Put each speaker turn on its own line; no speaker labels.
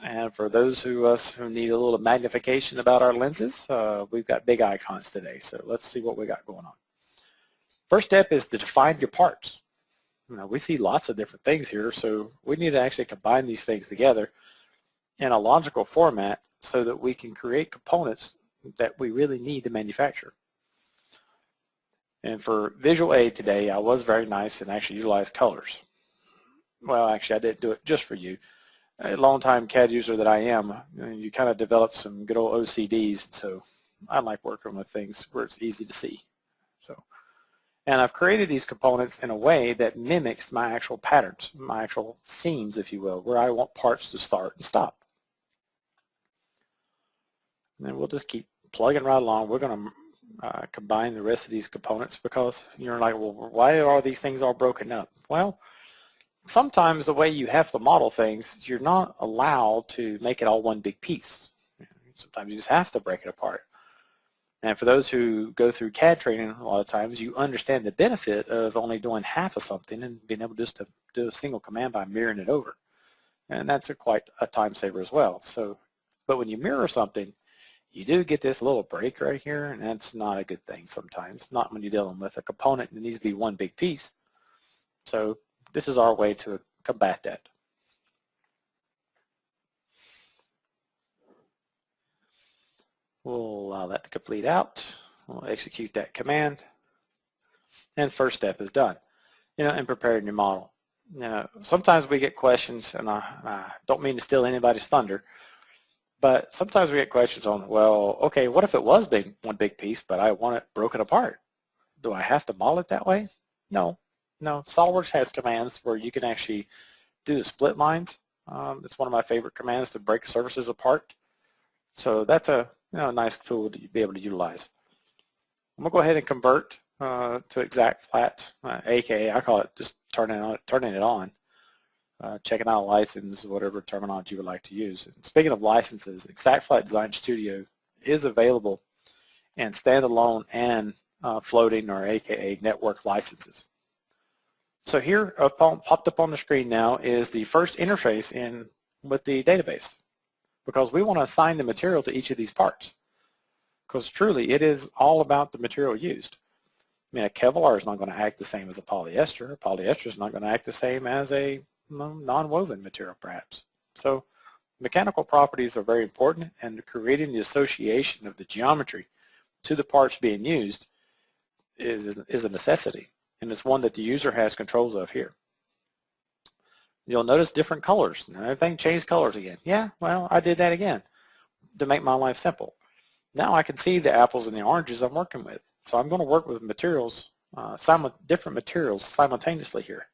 And for those of us who need a little magnification about our lenses, we've got big icons today. So let's see what we got going on. First step is to define your parts. Now, we see lots of different things here, so we need to actually combine these things together in a logical format so that we can create components that we really need to manufacture. And for visual aid today, I was very nice and actually utilized colors. Well, actually, I didn't do it just for you. A long-time CAD user that I am, you kind of develop some good old OCDs, so I like working with things where it's easy to see. And I've created these components in a way that mimics my actual patterns, my actual seams, if you will, where I want parts to start and stop. And we'll just keep plugging right along. We're going to combine the rest of these components because you're like, well, why are these things all broken up? Well, sometimes the way you have to model things, you're not allowed to make it all one big piece. Sometimes you just have to break it apart. And for those who go through CAD training, a lot of times you understand the benefit of only doing half of something and being able just to do a single command by mirroring it over. And that's quite a time saver as well. So, but when you mirror something, you do get this little break right here, and that's not a good thing sometimes, not when you're dealing with a component that needs to be one big piece. So this is our way to combat that. We'll allow that to complete out. We'll execute that command. And first step is done, in preparing your model. Sometimes we get questions, and I don't mean to steal anybody's thunder, but sometimes we get questions on, well, okay, what if it was one big piece, but I want it broken apart? Do I have to model it that way? No. SOLIDWORKS has commands where you can actually do the split lines. It's one of my favorite commands to break surfaces apart. So that's a nice tool to be able to utilize. I'm going to go ahead and convert to exact flat, aka I call it just turning it on, checking out a license, whatever terminology you would like to use. And speaking of licenses, Exact Flat Design Studio is available in standalone and floating, or aka network licenses. So here, popped up on the screen now, is the first interface with the database, because we want to assign the material to each of these parts, because truly it is all about the material used. I mean, a Kevlar is not going to act the same as a polyester. A polyester is not going to act the same as a non-woven material, perhaps. So mechanical properties are very important, and creating the association of the geometry to the parts being used is a necessity, and it's one that the user has controls of here. You'll notice different colors. Everything changed colors again. Yeah, well, I did that again to make my life simple. Now I can see the apples and the oranges I'm working with. So I'm going to work with materials, different materials simultaneously here.